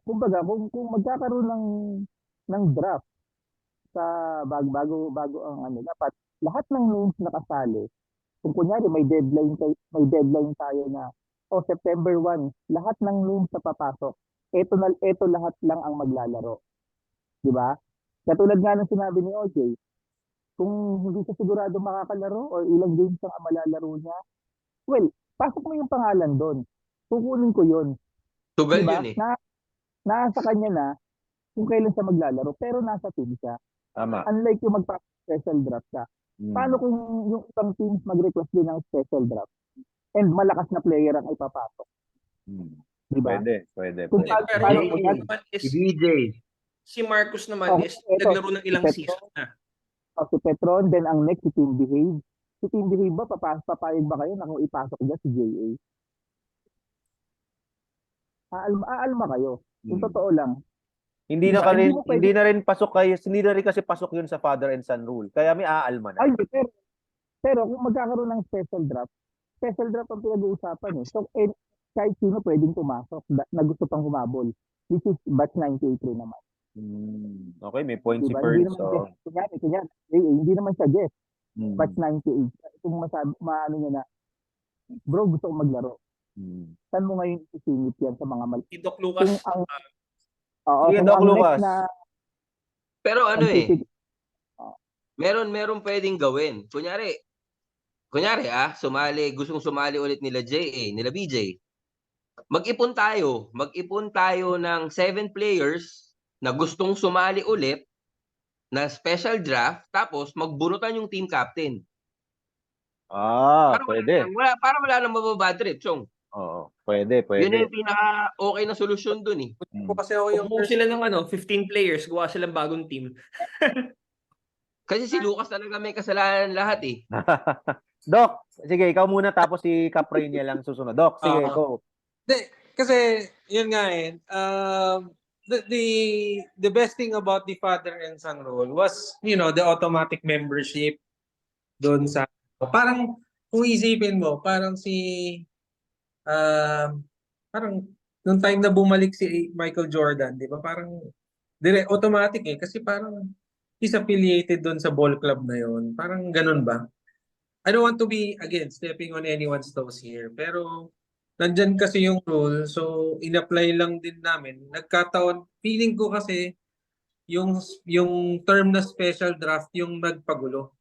Kumbaga, kung magkakaroon ng draft sa bago ang dapat lahat ng names na kasali, kung kunyari may deadline tayo na September 1, lahat ng names na papasok, ito lahat lang ang maglalaro. Di ba? Katulad nga ng sinabi ni OJ, kung hindi siya sigurado makakalaro or ilang games ang malalaro niya, well, pasok mo yung pangalan doon. Kukunin ko yun. Tugal diba? yun eh. Nasa kanya na kung kailan siya maglalaro, pero nasa team siya. Tama. Unlike yung magpa-special draft ka. Paano kung yung ibang teams mag-request din ng special draft and malakas na player ang ipapasok? Diba? Pwede. Si DJ. Si Marcos naman is naglaro ng ilang season na. Si Petron, then ang next si Team Behave. Si Team Behave ba, papayag ba kayo na kung ipasok dyan si JA? Aalma kayo. Yung totoo lang. Hindi na rin kasi pasok yun sa father and son rule. Kaya may aalma na. Ay, pero kung magkakaroon ng special draft ang pinag-uusapan eh. So, kahit sino pwedeng pumasok na gusto pang humabol. Which is batch 98 rin naman. Okay, may point si Diba? Ferds. Kunyari, hindi naman siya guest. Batch 98. Kung maano niya na, bro, gusto kong maglaro. Saan mo ngayon isingit yan sa mga Si Doc Lucas. Doc Lucas. Pero ano meron pwedeng gawin. Kunyari, gustong sumali ulit nila JA, nila BJ. Mag-ipon tayo ng 7 players na gustong sumali ulit na special draft, tapos magbunutan yung team captain. Pwede. Para wala nang mababad trip, Chong. Oo, pwede, Yun pwede. yung pinaka-okay na solusyon dun eh. Kasi ako yung Kung sila ng 15 players, gawa silang bagong team. Kasi si Lucas talaga may kasalanan lahat eh. Doc, sige, ikaw muna tapos si Capray niya lang susunod. Doc, sige, go. Kasi yun nga eh, the best thing about the father and son role was, the automatic membership doon sa, parang kung isipin mo, parang parang nung time na bumalik si Michael Jordan, di ba? Parang automatic eh, kasi parang he's affiliated doon sa ball club na yon. Parang ganun ba? I don't want to be, again, stepping on anyone's toes here. Pero, nandyan kasi yung rule. So, in-apply lang din namin. Nagkataon, feeling ko kasi, yung term na special draft, yung nagpagulo.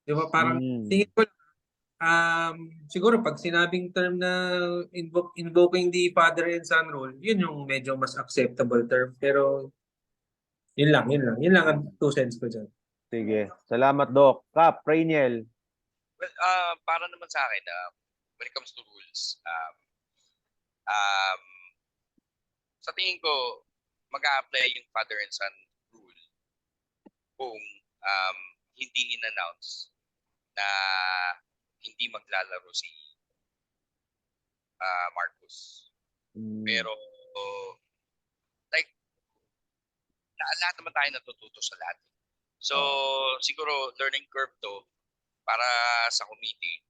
Di ba? Parang, tingin ko, siguro pag sinabing term na invoking the father and son rule, yun yung medyo mas acceptable term. Pero, yun lang. Yun lang ang 2 cents ko dyan. Sige. Salamat, Doc. Cap, Rainiel. Well, para naman sa akin, when it comes to rules, sa tingin ko, mag-a-apply yung father and son rule kung hindi in-announce na hindi maglalaro si Marcus. Pero, like, lahat naman tayo natututo sa lahat. So, siguro learning curve to para sa committee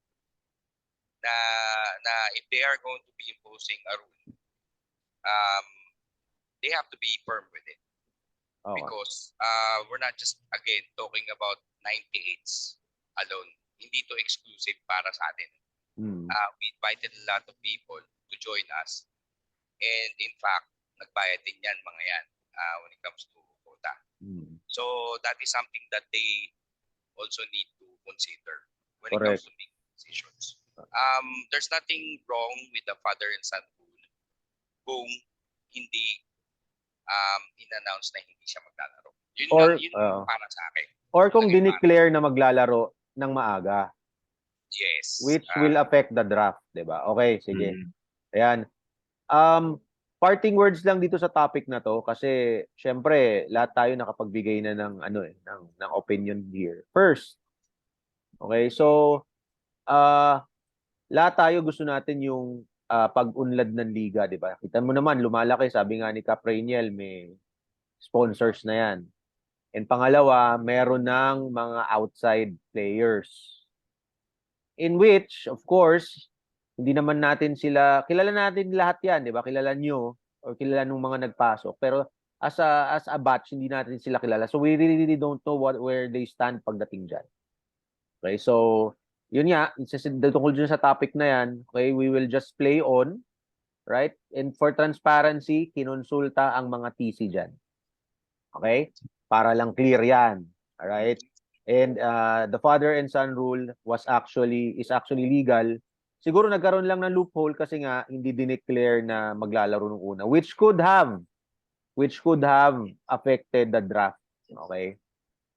na if they are going to be imposing a rule, they have to be firm with it. Okay. Because we're not just, again, talking about 98s alone. Hindi to exclusive para sa atin. We invited a lot of people to join us. And in fact, nagbayad din yan, mga yan, when it comes to quota. So that is something that they also need to consider when it comes to making decisions. There's nothing wrong with the father and son rule kung hindi in-announce na hindi siya maglalaro. Yun para sa akin. Or kung dineclare na maglalaro ng maaga. Yes. Which will affect the draft, di ba? Okay, sige. Ayan. Parting words lang dito sa topic na to kasi syempre lahat tayo nakapagbigay na ng ng opinion here. First, okay, so lahat tayo gusto natin yung pag-unlad ng liga, di ba? Kita mo naman lumalaki, sabi nga ni Cap Rainiel, may sponsors na yan. And pangalawa, meron ng mga outside players. In which, of course, hindi naman natin sila, kilala natin lahat yan, di ba? Kilala nyo, or kilala nung mga nagpasok. Pero as a batch, hindi natin sila kilala. So we really don't know where they stand pagdating dyan. Okay, so yun nga, tungkol dyan sa topic na yan, okay, we will just play on, right? And for transparency, kinonsulta ang mga TC dyan. Okay? Para lang clear yan. Alright? And the father and son rule is actually legal. Siguro nagkaroon lang ng loophole kasi nga hindi dineclare na maglalaro nung una, which could have affected the draft. Okay?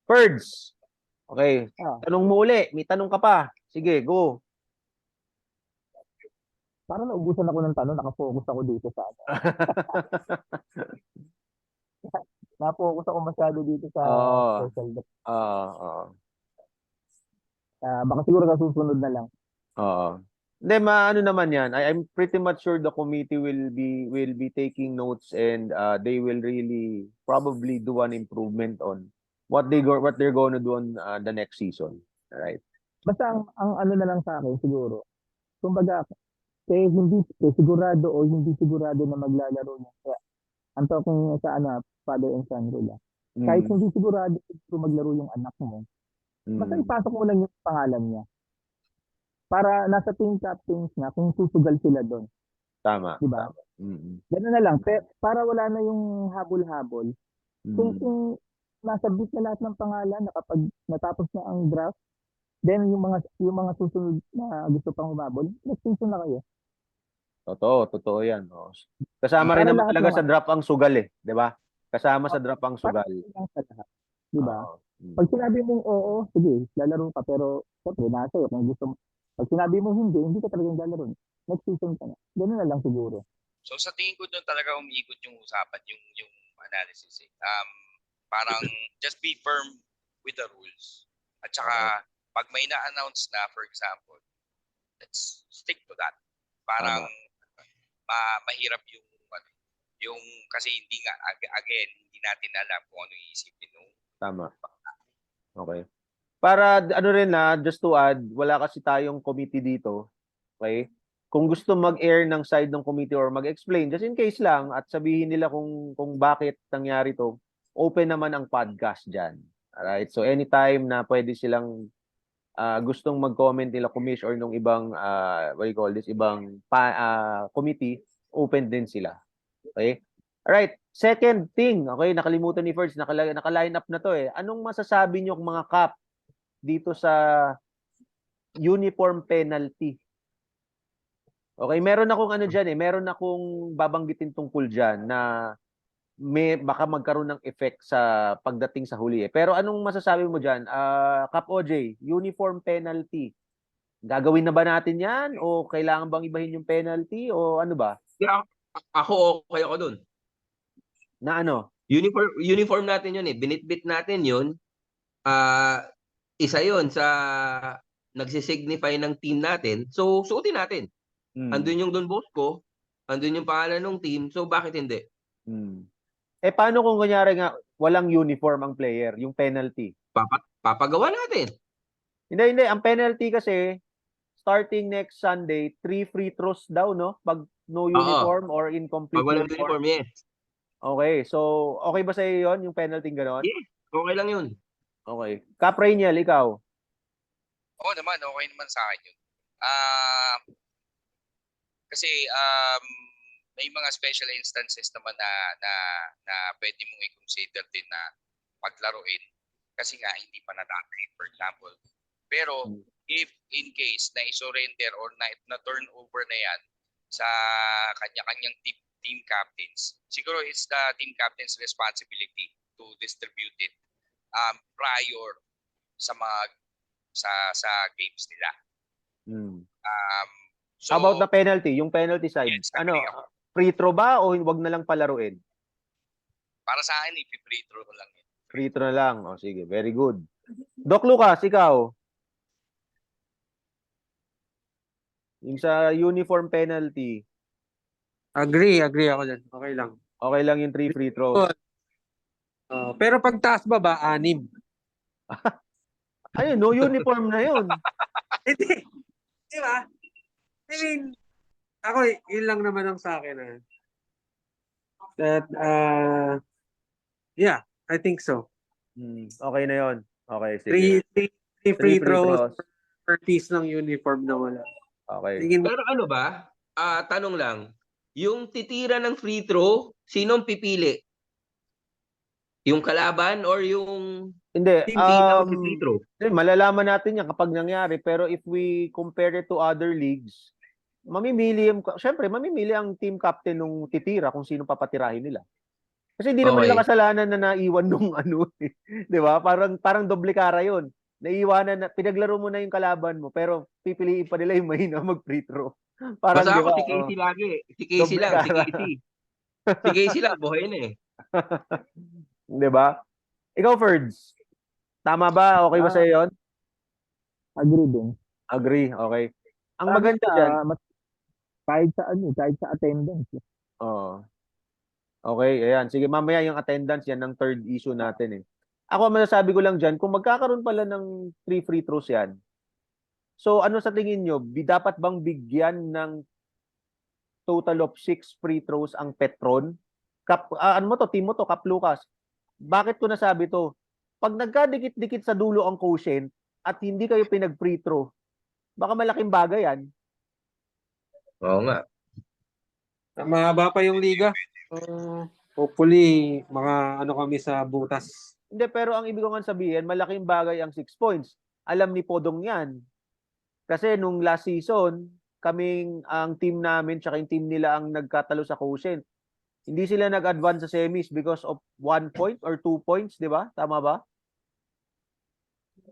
Birds. Okay. Tanong mo uli. May tanong ka pa. Sige, go. Parang naubusan ako ng tanong, nakafocus ako dito sa na-focus ako masyado dito sa special draft. Baka siguro sa susunod na lang. Hindi, ano naman yan. I'm pretty much sure the committee will be taking notes and they will really probably do an improvement on what they're going to do on the next season. Right? Basta ang ano na lang sa akin siguro. Kumbaga, hindi sigurado o hindi sigurado na maglalaro niya. Kaya, ang talking sa father and son rule. Kahit hindi sigurado kung maglaro yung anak mo, basta ipasok mo lang yung pangalan niya. Para nasa team captains na kung susugal sila doon. Tama. Diba? Ganun na lang. Para wala na yung habol-habol. Kung nasa bit na lahat ng pangalan na kapag natapos na ang draft, then yung mga susunod na gusto pang humabol, next season na kayo. Totoo yan. Kasama rin naman talaga sa draft ang sugal eh. Diba? Kasama sa draft ang sugal. Diba? Pag sinabi mong oo, sige, lalaro ka. Pero, syempre, nasa kung gusto mo. Pag sinabi mo hindi ka talagang lalaro. Next season ka na. Ganun na lang siguro. So sa tingin ko doon talaga umiikot yung usapan, yung analysis. Parang just be firm with the rules. At saka pag may na-announce na, for example, let's stick to that. Parang mahirap yung kasi hindi nga again, hindi natin alam kung ano iisipin nung Tama. Okay. Para ano rin na, just to add, wala kasi tayong committee dito. Okay? Kung gusto mag-air ng side ng committee or mag-explain, just in case lang, at sabihin nila kung bakit nangyari to, open naman ang podcast dyan. Alright? So anytime na pwede silang gustong mag-comment nila commish or nung ibang, what you call this, ibang committee, open din sila. Okay? Alright, second thing, okay, nakalimutan ni Ferds, naka-line up na to eh. Anong masasabi niyo mga Kap dito sa uniform penalty? Okay, meron akong ano diyan eh, meron akong babanggitin tungkol diyan na baka magkaroon ng effect sa pagdating sa huli eh. Pero anong masasabi mo diyan? Kap OJ, uniform penalty. Gagawin na ba natin 'yan o kailangan bang ibahin yung penalty o ano ba? Ako okay ako doon. Na ano? Uniform natin yun eh. Binitbit natin yun. Isa yun sa nagsisignify ng team natin. So, suotin natin. Andun yung Don Bosco. Andun yung pangalan ng team. So, bakit hindi? Eh, paano kung kunyari nga walang uniform ang player, yung penalty? Papagawa natin. Hindi. Ang penalty kasi, starting next Sunday, 3 free throws daw, no? Pag no uniform or incomplete Pag walang uniform, yes. Okay, so okay ba sa iyo yun, yung penalty gano'n? Yes, okay lang yun. Okay. Cap Rainiel, ikaw? Oo naman, okay naman sa akin yun. Kasi may mga special instances naman na pwede mong i-consider din na paglaruin kasi nga hindi pa natatay, for example. Pero if in case na i-surrender or na turnover na yan sa kanya-kanyang team captains, siguro it's the team captain's responsibility to distribute it prior sa mga sa games nila. So, how about the penalty? Yung penalty side. Yes, ano, free throw ba o wag na lang palaruin? Para sa akin, free throw lang yun. Free throw na lang. O sige, very good. Doc Lucas, ikaw? Yung sa uniform penalty. Agree ako dyan. Okay lang. Okay lang yung 3 free throws. Pero pag taas baba, 6. Ayun, no uniform na yun. Hindi. Di ba? I mean, ako, yun lang naman ang sa akin. That, yeah, I think so. Okay na yun. Okay, sige. 3 free throws per piece ng uniform na wala. Okay. Pero ano ba? Tanong lang. Yung titira ng free throw, sinong pipili? Yung kalaban or yung Hindi. team na free throw? Malalaman natin yan kapag nangyari. Pero if we compare it to other leagues, syempre, mamimili ang team captain nung titira kung sino papatirahin nila. Kasi hindi naman nila kasalanan na naiwan nung ano. Di ba? Parang doble kara yun. Naiwanan na, pinaglaro mo na yung kalaban mo, pero pipiliin pa nila yung mahina mag-free throw. Parang, basta di ako, ba? si Casey lagi. Si Casey lang, si Casey. Si Casey lang, buhay na eh. Di ba? Ikaw, Ferds, tama ba? Okay ba sa'yo yun? Agree din. Agree, okay. Ang maganda dyan. Kahit sa attendance. Oo. Okay, ayan. Sige, mamaya yung attendance, yan ang third issue natin eh. Ako, masasabi ko lang dyan, kung magkakaroon pala ng 3 free throws yan, so ano sa tingin nyo, dapat bang bigyan ng total of 6 free throws ang Petron? Ano mo to, team mo to, Cap Lucas. Bakit ko nasabi to? Pag nagkadikit-dikit sa dulo ang quotient at hindi kayo pinag-free throw, baka malaking bagay yan. Oo nga. Mahaba pa yung liga. Hopefully, mga ano kami sa butas. Hindi, pero ang ibig ko nga sabihin, malaking bagay ang 6 points. Alam ni Podong yan. Kasi nung last season, ang team namin tsaka yung team nila ang nagkatalo sa quotient. Hindi sila nag-advance sa semis because of 1 point or 2 points, di ba? Tama ba?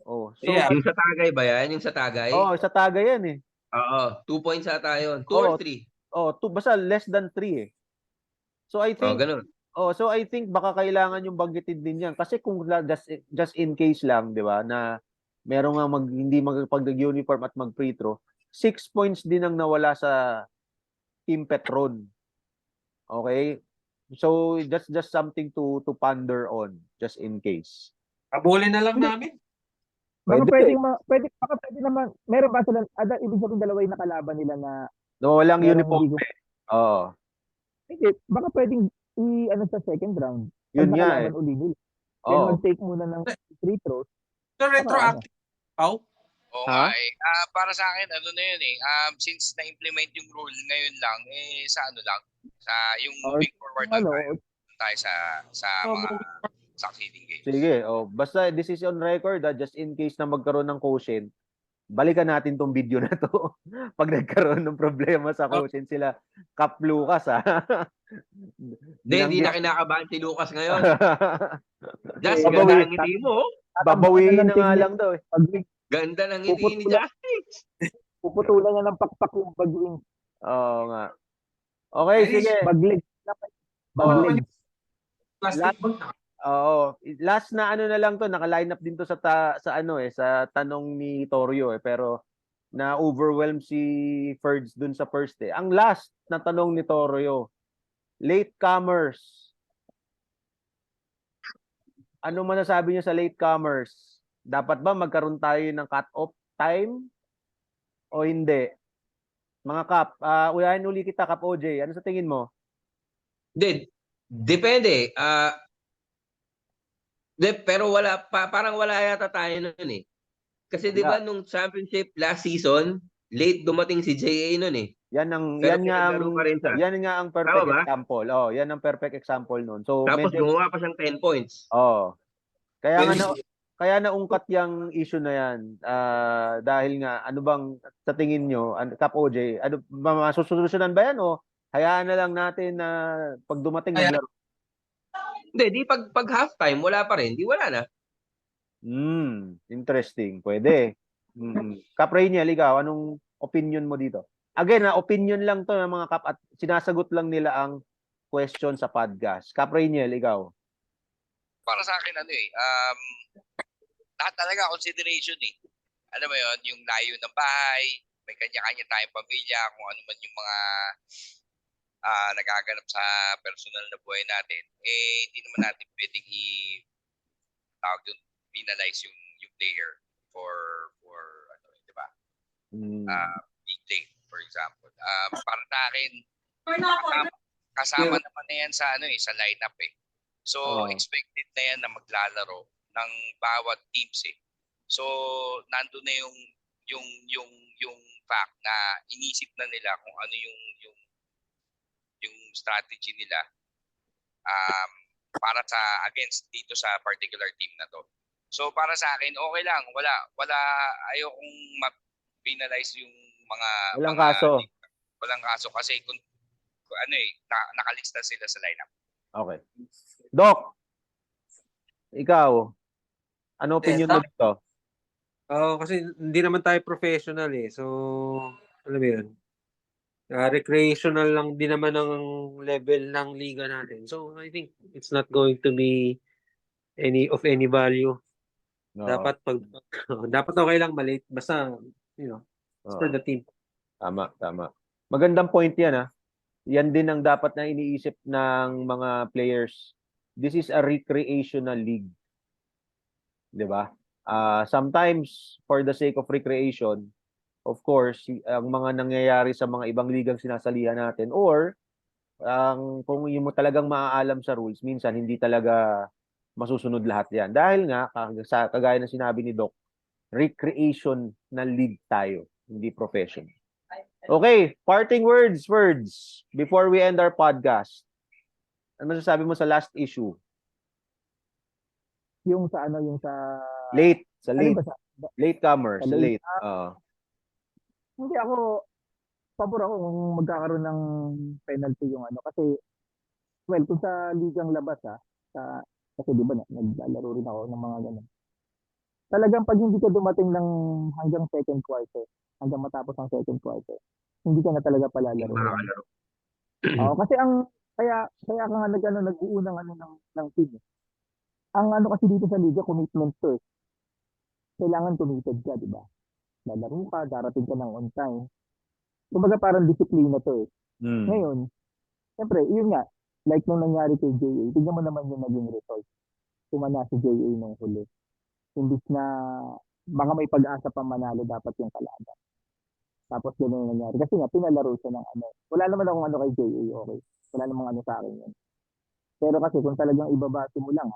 Oh, so Yeah. Yung sa Tagay ba yan? Yung sa Tagay? sa Taga yan eh. Oo. 2 points ata yun. 2 Oo. or 3? Basta less than 3 eh. So I think Ganun. baka kailangan yung banggitin din yan kasi kung just in case lang, 'di ba, na merong nga hindi magpag-uniform at mag-free throw, 6 points din ang nawala sa Team Petron. Okay? So that's just something to ponder on just in case. Abulin na lang namin. Baka Pwede. baka pwede naman, meron ba sila, ibig sabihin dalawa yung nakalaban nila na No, walang merong uniform. hindi Oo. Hindi, baka pwedeng ano sa second round. Pag Yun nga eh. nakalaban uli nila. Then Oo. mag-take muna ng free throws. So, retroactive. Pao? Oo Ha? nga eh. Para sa akin, ano na yun eh. Since na-implement yung rule ngayon lang, sa ano lang, sa yung moving forward lang tayo sa mga succeeding games. Sige, basta this is on record, just in case na magkaroon ng quotient, balikan natin tong video na to. Pag nagkaroon ng problema sa quotient sila, Cap Lucas Hindi na kinakabahan si Lucas ngayon. Just, Babawi. ganda ng ngiti mo. Babawiin na nga lang daw eh. Ganda ng ngiti ni Justice. Puputulan niya ng pakpak yung baguing. Oo nga. Okay, sige. Bagleg. Bagleg. Plastic bag. Last na ano na lang to, naka-line up din to sa tanong ni Torio pero na overwhelm si Ferds dun sa first eh. Ang last na tanong ni Torio, latecomers. Ano masasabi niyo sa latecomers? Dapat ba magkaroon tayo ng cut-off time o hindi? Mga Kap, uyahin uli kita, Kap OJ. Ano sa tingin mo? Depende. Pero parang wala yata tayo nun eh. Kasi 'di ba nung championship last season, late dumating si JA nun eh. Yan Pero yan nga ang perfect example. Yan ang perfect example noon. So tapos gumawa pa siyang 10 points. Kaya naungkat yung issue na yan. Dahil nga ano bang sa tingin nyo, Kap OJ, ano masusolusyonan ba yan o hayaan na lang natin na pag dumating maglaro? Hindi, pag halftime wala pa rin, di wala na. Interesting. Pwede. Kap Rainiel, ikaw, anong opinion mo dito? Again, opinion lang to ng mga Kap at sinasagot lang nila ang question sa podcast. Kap Rainiel, ikaw. Para sa akin, lahat talaga consideration eh. Alam mo yon, yung layo ng bahay, may kanya-kanya tayong pamilya, kung ano man yung mga nagaganap sa personal na buhay natin, hindi naman natin pwedeng penalize yung player for di ba? Big play, for example. Para sa akin, kasama naman na yan sa sa lineup eh. So expected na yan na maglalaro ng bawat teams eh. So nandoon na yung fact na inisip na nila kung ano yung strategy nila para sa against dito sa particular team na to. So para sa akin okay lang, wala ayokong ma-penalize yung Walang kaso. Walang kaso kasi kung nakalista sila sa lineup. Okay. Doc, ikaw, ano opinion mo dito? Kasi hindi naman tayo professional eh. So, alam mo yun. Recreational lang din naman ang level ng liga natin. So, I think it's not going to be of any value. No. Dapat dapat okay lang malate. Basta, it's for the team. Tama. Magandang point yan Yan din ang dapat na iniisip ng mga players. This is a recreational league. 'Di ba? Sometimes for the sake of recreation, of course, ang mga nangyayari sa mga ibang ligang sinasalihan natin or kung yung mo talagang maaalam sa rules, minsan hindi talaga masusunod lahat 'yan. Dahil nga kagaya ng sinabi ni Doc, recreation na league tayo, hindi profession. Okay, parting words before we end our podcast. Ano masasabi mo sa last issue? Yung sa Latecomers, late. Hindi ako pabor ako kung magkakaroon ng penalty yung kasi kung sa ligang labas kasi di ba naglalaro rin ako ng mga ganun. talagang pag hindi ka dumating ng hanggang second quarter, hanggang matapos ang second quarter, hindi ka na talaga Hindi palalaruin. makakalaro. Oo, kasi kaya ka nga nag-uunang ng team. Ang ano kasi dito sa liga, commitment to eh. Kailangan committed ka, di ba? Lalaro ka, darating ka ng on time. Kumbaga parang disiplina to eh. Ngayon, siyempre, yun nga, like nung nangyari kay JA, tignan mo naman yung naging result. Tumana si JA nung huli. Imbis na baka may pag-asa pa manalo dapat yung kalaban. Tapos gano'n yung nangyari. Kasi nga, pinalaro siya ng ano. Wala naman akong ano kay JA, okay. Wala namang ano sa akin yun. Pero kasi kung talagang ibabase mo lang,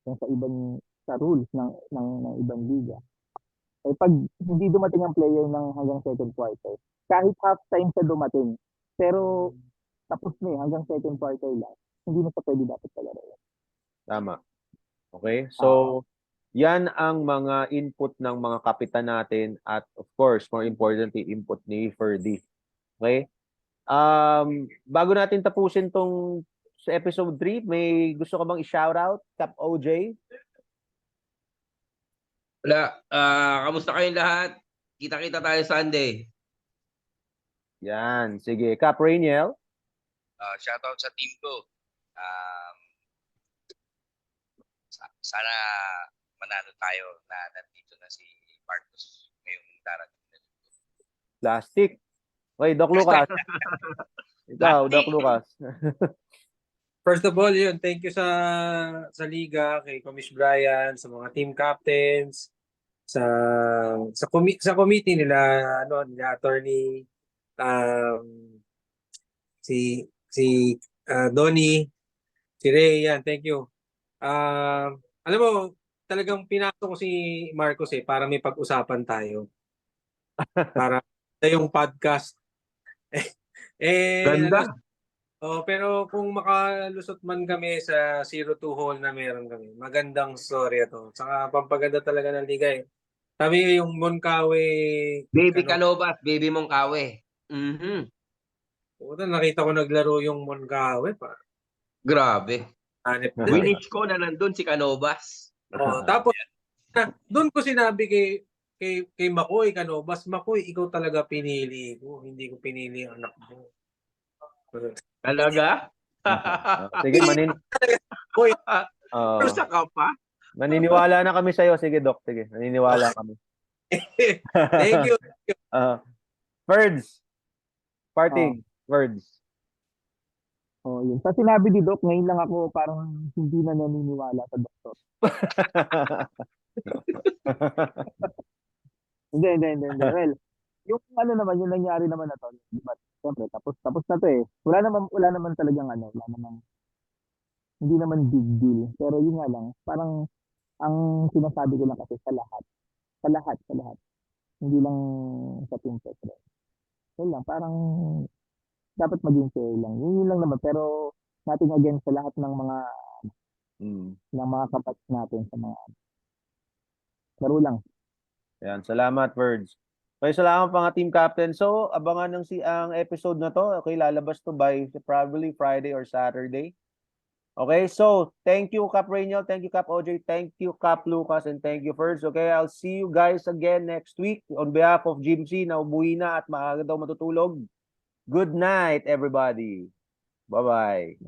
yung sa rules ng ibang liga, eh pag hindi dumating ang player ng hanggang second quarter, kahit half time siya dumating, pero tapos na eh, hanggang second quarter lang, hindi na siya pwede dapat palaro. Tama. Okay? So, yan ang mga input ng mga kapitan natin at of course, more importantly, input ni Ferdy. Okay? Bago natin tapusin tong sa episode 3, may gusto ka bang i-shoutout, Cap OJ? Wala. Kamusta kayong lahat? Kita-kita tayo Sunday. Yan. Sige. Cap Rainiel? Shoutout sa team ko. Sana manalo tayo na nandito na si Marcos ngayong darating na. Plastic. Okay, Doc Lucas. Ikaw, Doc Lucas. First of all, yun, thank you sa liga, kay Comish Brian, sa mga team captains, sa committee nila, nila attorney, si Donnie, si Ray, yan, thank you. Alam mo, talagang pinasok ko si Marcos para may pag-usapan tayo. Para sa yung podcast. Ganda. Pero kung makalusot man kami sa 0-2 hole na meron kami, magandang story ito. Saka pampaganda talaga ng liga eh. Sabi yung Moncawe... Baby Canobas, baby Moncawe. Nakita ko naglaro yung Moncawe pa. Grabe. Hanep din. Winish ko na nandun si Canobas. Tapos, doon ko sinabi kay Makoy Canobas, Makoy, ikaw talaga pinili ko. Hindi ko pinili ang anak mo. Talaga? Sige, Pero ka pa? maniniwala na kami sa'yo. Sige, Doc. Sige, naniniwala kami. Thank you. Words. Parting. Words. Yun. Sa sinabi ni Doc, ngayon lang ako parang hindi na naniniwala sa doktor. Hindi. Well, yung ano naman, yung nangyari naman na to, di ba? Siyempre, tapos na to eh. Wala naman talagang hindi naman big deal. Pero yun nga lang, parang ang sinasabi ko lang kasi sa lahat. Hindi lang sa Team Petro. Yun lang, parang dapat maging fair lang. Yun lang naman. Pero nothing against sa lahat ng mga kapatid natin sa mga laro lang. Yan, salamat, Words. Okay, salamat pa nga team captain. So, abangan ang episode na to. Okay, lalabas to by probably Friday or Saturday. Okay, so thank you, Cap Rainiel. Thank you, Cap OJ. Thank you, Cap Lucas. And thank you, Ferds. Okay, I'll see you guys again next week. On behalf of Jimsy, na ubuwi na at maaga daw matutulog. Good night, everybody. Bye-bye.